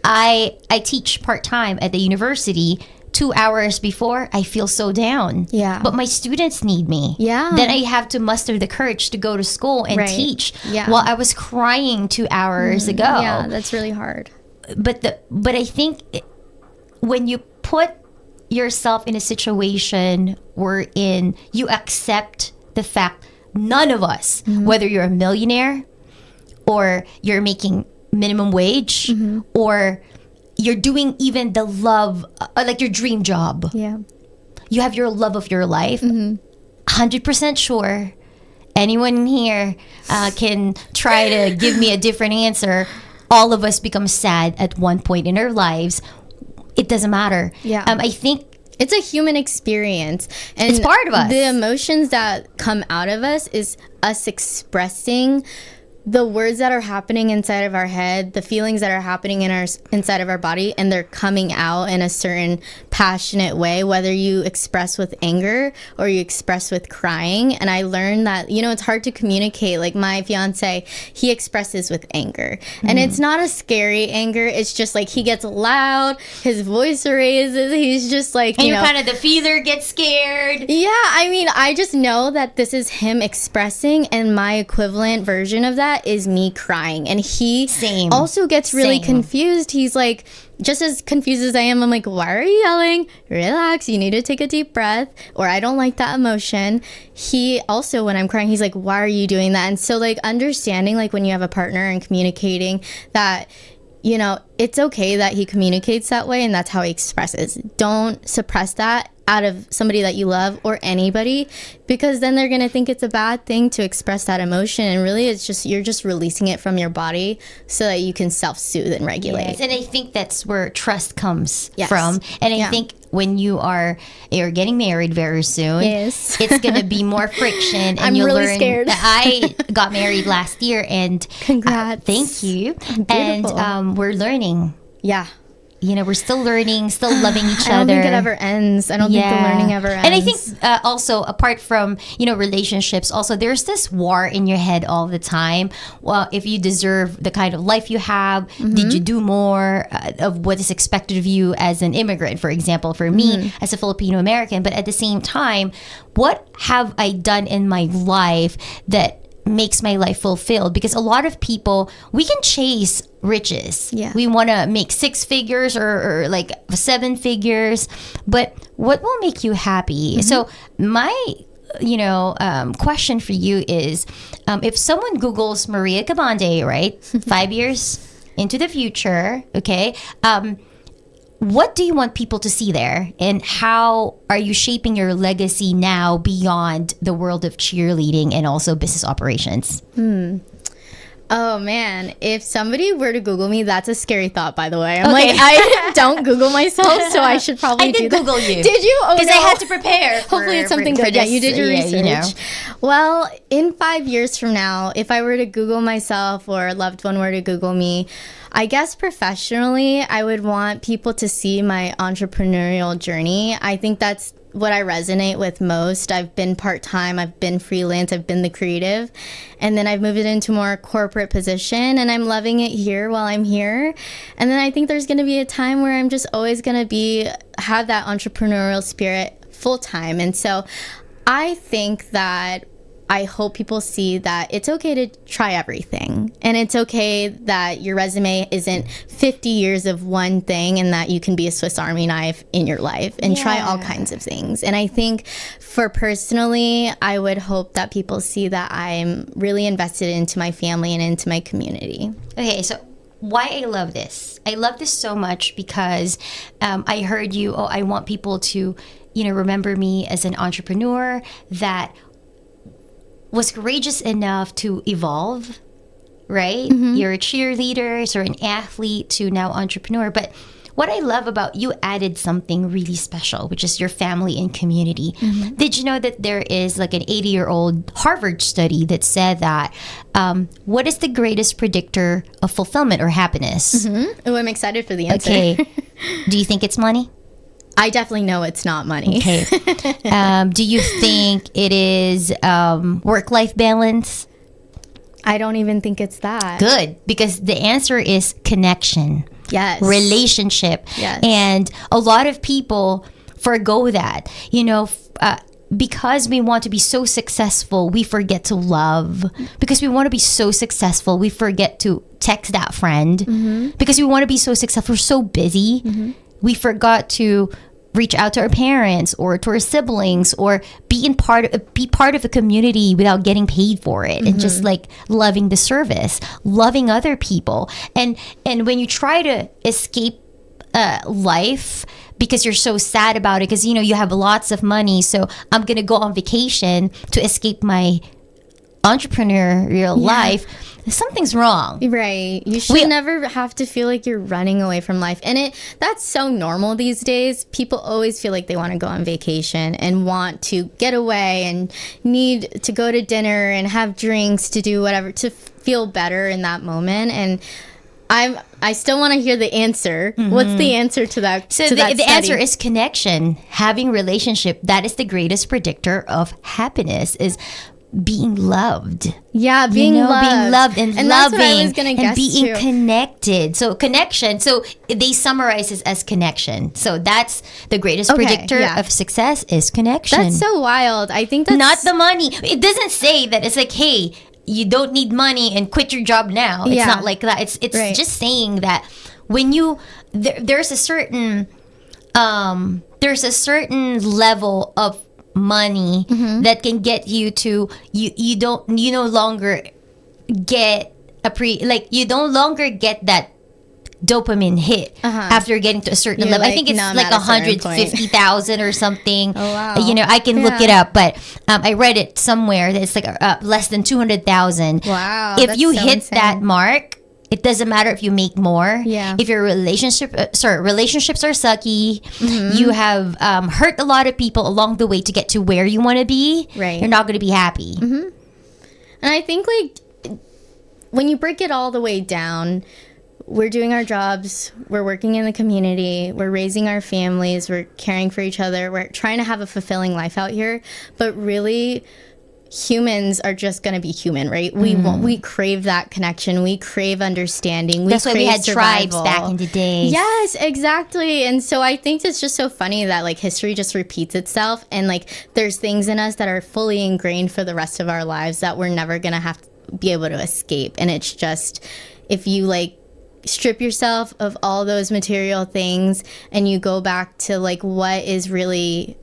I teach part-time at the university. 2 hours before, I feel so down. Yeah. But my students need me. Yeah. Then I have to muster the courage to go to school and Right. teach. Yeah. While I was crying 2 hours ago. Yeah, that's really hard. But I think when you put yourself in a situation wherein you accept the fact none of us, whether you're a millionaire or you're making minimum wage or you're doing even the love, like your dream job, Yeah. you have your love of your life, 100% sure anyone in here can try to give me a different answer. All of us become sad at one point in our lives. It doesn't matter. Yeah. I think It's a human experience. And It's part of us. The emotions that come out of us is us expressing the words that are happening inside of our head, the feelings that are happening inside of our body, and they're coming out in a certain passionate way, whether you express with anger or you express with crying. And I learned that, it's hard to communicate. Like my fiance, he expresses with anger. And it's not a scary anger. It's just like he gets loud, his voice raises, he's just like, and you're kind of the feeler gets scared. yeah, I mean, I just know that this is him expressing, and my equivalent version of that is me crying. And he Same. also gets really Same. confused. He's like, just as confused as I am, I'm like, why are you yelling? Relax, you need to take a deep breath, or I don't like that emotion. He also, when I'm crying, he's like, why are you doing that? And so like understanding, like when you have a partner and communicating that, it's okay that he communicates that way and that's how he expresses. Don't suppress that out of somebody that you love or anybody, because then they're going to think it's a bad thing to express that emotion. And really, it's just, you're just releasing it from your body so that you can self-soothe and regulate. Yes, and I think that's where trust comes Yes. from. And I Yeah. think when you're getting married very soon, Yes. it's going to be more friction. And I'm you'll really learn. scared. I got married last year, and Congrats. thank you. Beautiful. And we're learning. Yeah. We're still learning, still loving each other. I don't think it ever ends. I don't think the learning ever ends. And I think also, apart from, relationships, also there's this war in your head all the time. Well, if you deserve the kind of life you have, did you do more of what is expected of you as an immigrant, for example, for me as a Filipino American? But at the same time, what have I done in my life that makes my life fulfilled? Because a lot of people, we can chase riches. Yeah. We want to make 6 figures or like 7 figures, but what will make you happy? So my question for you is, if someone Googles Maria Cabande, right, 5 years into the future, okay, what do you want people to see there, and how are you shaping your legacy now beyond the world of cheerleading and also business operations? Oh man, if somebody were to Google me, that's a scary thought, by the way. I don't Google myself, so I should probably do that. I did Google you. Did you? Because I had to prepare. Hopefully it's something good. Yeah, you did your research. Well, in 5 years from now, if I were to Google myself or a loved one were to Google me, I guess professionally, I would want people to see my entrepreneurial journey. I think that's what I resonate with most. I've been part-time, I've been freelance, I've been the creative, and then I've moved it into more corporate position, and I'm loving it here while I'm here. And then I think there's going to be a time where I'm just always going to have that entrepreneurial spirit full-time. And so I think that I hope people see that it's okay to try everything, and it's okay that your resume isn't 50 years of one thing, and that you can be a Swiss Army knife in your life and try all kinds of things. And I think for personally, I would hope that people see that I'm really invested into my family and into my community. Okay, so why I love this. I love this so much because I heard you, I want people to, remember me as an entrepreneur that was courageous enough to evolve, right? You're a cheerleader, so an athlete to now entrepreneur. But what I love about you added something really special, which is your family and community. Did you know that there is like an 80-year-old Harvard study that said that what is the greatest predictor of fulfillment or happiness? Oh, I'm excited for the answer. Okay. Do you think it's money? I definitely know it's not money. Okay. Do you think it is work-life balance? I don't even think it's that. Good, because the answer is connection. Yes. Relationship. Yes. And a lot of people forgo that. Because we want to be so successful, we forget to love. Because we want to be so successful, we forget to text that friend. Because we want to be so successful, we're so busy. We forgot to reach out to our parents or to our siblings or be part of a community without getting paid for it, and just like loving the service, loving other people. And when you try to escape life because you're so sad about it, because you have lots of money, so I'm gonna go on vacation to escape my entrepreneurial life, something's wrong. Right. You should never have to feel like you're running away from life. And that's so normal these days. People always feel like they want to go on vacation and want to get away and need to go to dinner and have drinks to do whatever to feel better in that moment. And I still want to hear the answer. What's the answer to that? So the answer is connection, having relationship. That is the greatest predictor of happiness, is being loved. Yeah, being loved and loving, that's what I was gonna and guess being too. Connected. So connection. So they summarize it as connection. So that's the greatest predictor of success is connection. That's so wild. I think that's not the money. It doesn't say that it's like, hey, you don't need money and quit your job now. It's not like that. It's right. just saying that when you there's a certain level of money that can get you to you no longer get you no longer get that dopamine hit after getting to a certain level. I think it's like 150,000 or something. Oh wow! I can look it up, but I read it somewhere that it's like less than 200,000. Wow! If you hit insane. that mark, it doesn't matter if you make more. Yeah. If your relationships are sucky, you have hurt a lot of people along the way to get to where you want to be. Right. You're not going to be happy. And I think when you break it all the way down, we're doing our jobs, we're working in the community, we're raising our families, we're caring for each other, we're trying to have a fulfilling life out here, but really humans are just going to be human, right? We crave that connection, we crave understanding, that's why we had tribes back in the day. Yes, exactly. And so I think it's just so funny that like history just repeats itself, and like there's things in us that are fully ingrained for the rest of our lives that we're never going to have to be able to escape. And it's just, if you like strip yourself of all those material things and you go back to like what is really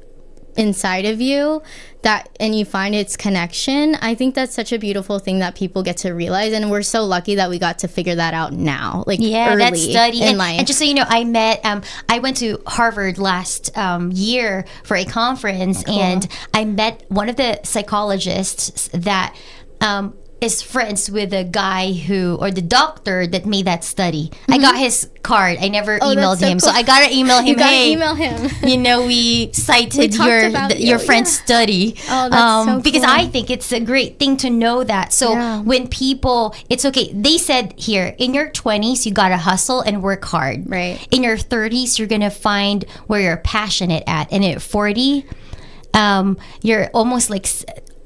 inside of you, that, and you find its connection, I think that's such a beautiful thing that people get to realize, and we're so lucky that we got to figure that out now, like early that study in life. And just so you know, I went to Harvard last year for a conference. Cool. And I met one of the psychologists that is friends with the guy or the doctor that made that study. Mm-hmm. I got his card. I never emailed him. Cool. So I got to email him. You got to email him. We cited your friend's study. Oh, that's so cool. Because I think it's a great thing to know that. So when people, it's okay. They said here, in your 20s, you got to hustle and work hard. Right. In your 30s, you're going to find where you're passionate at. And at 40, you're almost like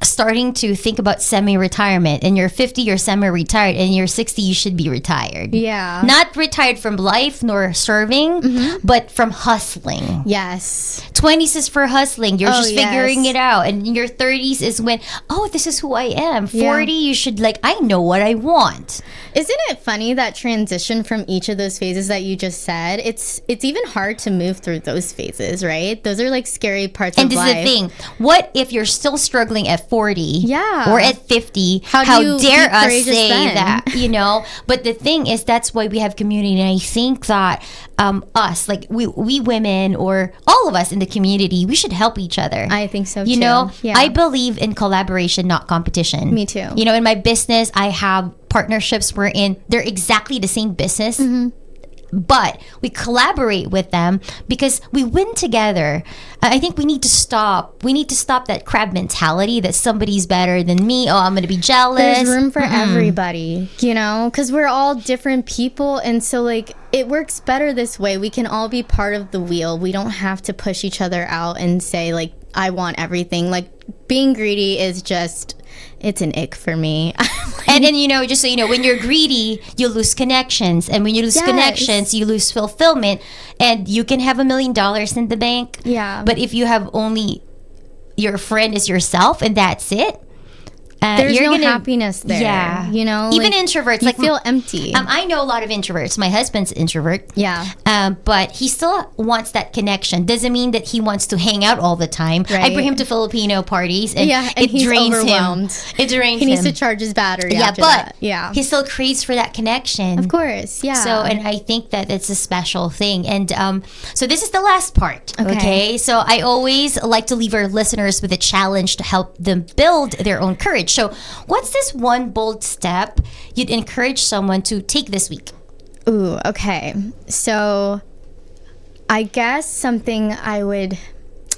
starting to think about semi-retirement. And you're 50, you're semi-retired, and you're 60, you should be retired. Yeah. Not retired from life nor serving, but from hustling. Yes. 20s is for hustling. You're just figuring it out. And your 30s is when, this is who I am. 40, you should I know what I want. Isn't it funny that transition from each of those phases that you just said? It's even hard to move through those phases, right? Those are like scary parts of life. And this is the thing. What if you're still struggling at 40 or at 50? How dare us say that, But the thing is, that's why we have community. And I think that us, like we women or all of us in the community, we should help each other. I think so too. Yeah. I believe in collaboration, not competition. Me too. In my business, I have partnerships wherein they're exactly the same business, but we collaborate with them because we win together. I think we need to stop that crab mentality that somebody's better than me. I'm going to be jealous. There's room for everybody, because we're all different people. And so it works better this way. We can all be part of the wheel. We don't have to push each other out and say I want everything. Being greedy is just, it's an ick for me. And then, just so you know, when you're greedy, you lose connections. And when you lose connections, you lose fulfillment. And you can have $1 million in the bank. Yeah. But if you have only your friend is yourself and that's it, there's no happiness there. Yeah. Even introverts. You feel empty. I know a lot of introverts. My husband's introvert. Yeah. But he still wants that connection. Doesn't mean that he wants to hang out all the time. Right. I bring him to Filipino parties and it drains him. It drains him. He needs to charge his battery after that. Yeah. He still craves for that connection. Of course. Yeah. So, and I think that it's a special thing. And so this is the last part. Okay. So I always like to leave our listeners with a challenge to help them build their own courage. So what's this one bold step you'd encourage someone to take this week? Ooh, okay. So I guess something I would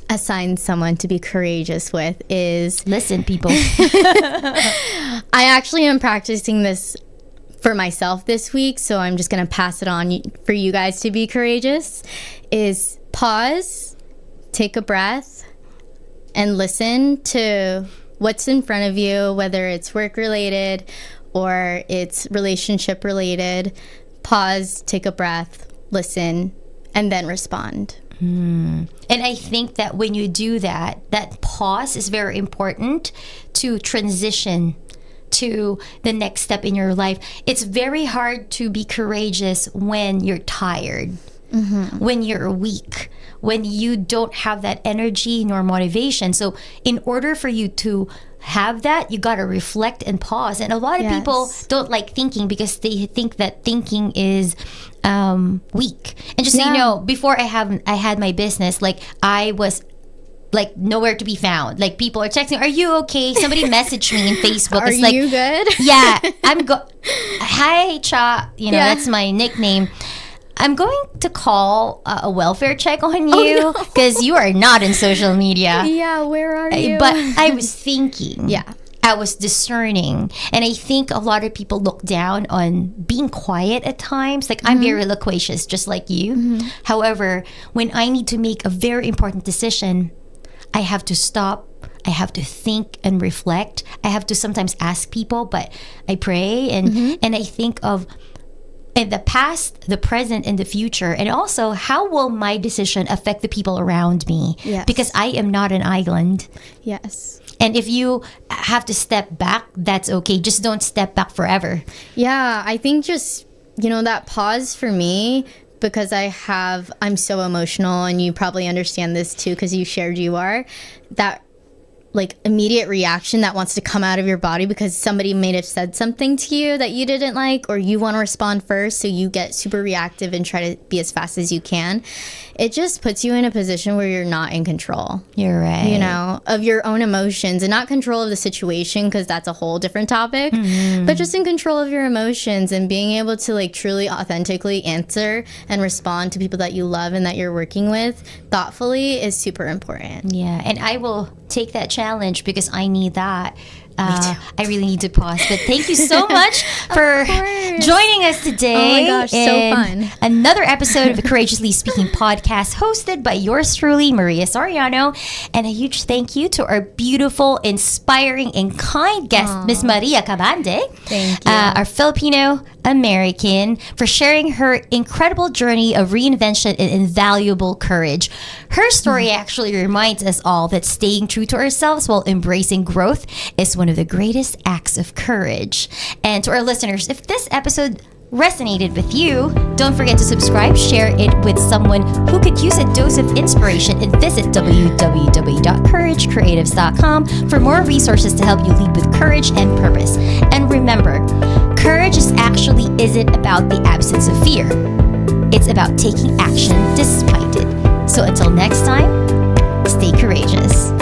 assign someone to be courageous with is... Listen, people. I actually am practicing this for myself this week, so I'm just going to pass it on for you guys to be courageous, is pause, take a breath, and listen to what's in front of you, whether it's work related or it's relationship related. Pause, take a breath, listen, and then respond. And I think that when you do that, that pause is very important to transition to the next step in your life. It's very hard to be courageous when you're tired, when you're weak, when you don't have that energy nor motivation. So in order for you to have that, you got to reflect and pause. And a lot of people don't like thinking because they think that thinking is weak. And just so you know, before I had my business, I was nowhere to be found. People are texting, "Are you okay?" Somebody messaged me in Facebook. Are you good? Yeah, Hi, Cha. That's my nickname. I'm going to call a welfare check on you because you are not in social media. Yeah, where are you? But I was thinking, I was discerning. And I think a lot of people look down on being quiet at times. Like, I'm very loquacious, just like you. However, when I need to make a very important decision, I have to stop. I have to think and reflect. I have to sometimes ask people, but I pray and I think of in the past, the present, and the future, and also how will my decision affect the people around me? Yes. Because I am not an island. Yes. And if you have to step back, that's okay. Just don't step back forever. Yeah, I think just, that pause for me, because I'm so emotional, and you probably understand this too because you shared you are, that like immediate reaction that wants to come out of your body because somebody may have said something to you that you didn't like, or you want to respond first, so you get super reactive and try to be as fast as you can. It just puts you in a position where you're not in control. You're right. Of your own emotions, and not control of the situation, because that's a whole different topic, but just in control of your emotions and being able to like truly authentically answer and respond to people that you love and that you're working with thoughtfully is super important. Yeah, and I will take that challenge because I need that. I really need to pause. But thank you so much for joining us today. Oh my gosh, so fun. Another episode of the Courageously Speaking podcast hosted by yours truly, Maria Soriano. And a huge thank you to our beautiful, inspiring, and kind guest, Miss Maria Cabande. Thank you. Our Filipino American, for sharing her incredible journey of reinvention and invaluable courage. Her story actually reminds us all that staying true to ourselves while embracing growth is one of the greatest acts of courage. And to our listeners, if this episode resonated with you, don't forget to subscribe, share it with someone who could use a dose of inspiration, and visit www.couragecreatives.com for more resources to help you lead with courage and purpose. And remember, courage isn't about the absence of fear. It's about taking action despite it. So until next time, stay courageous.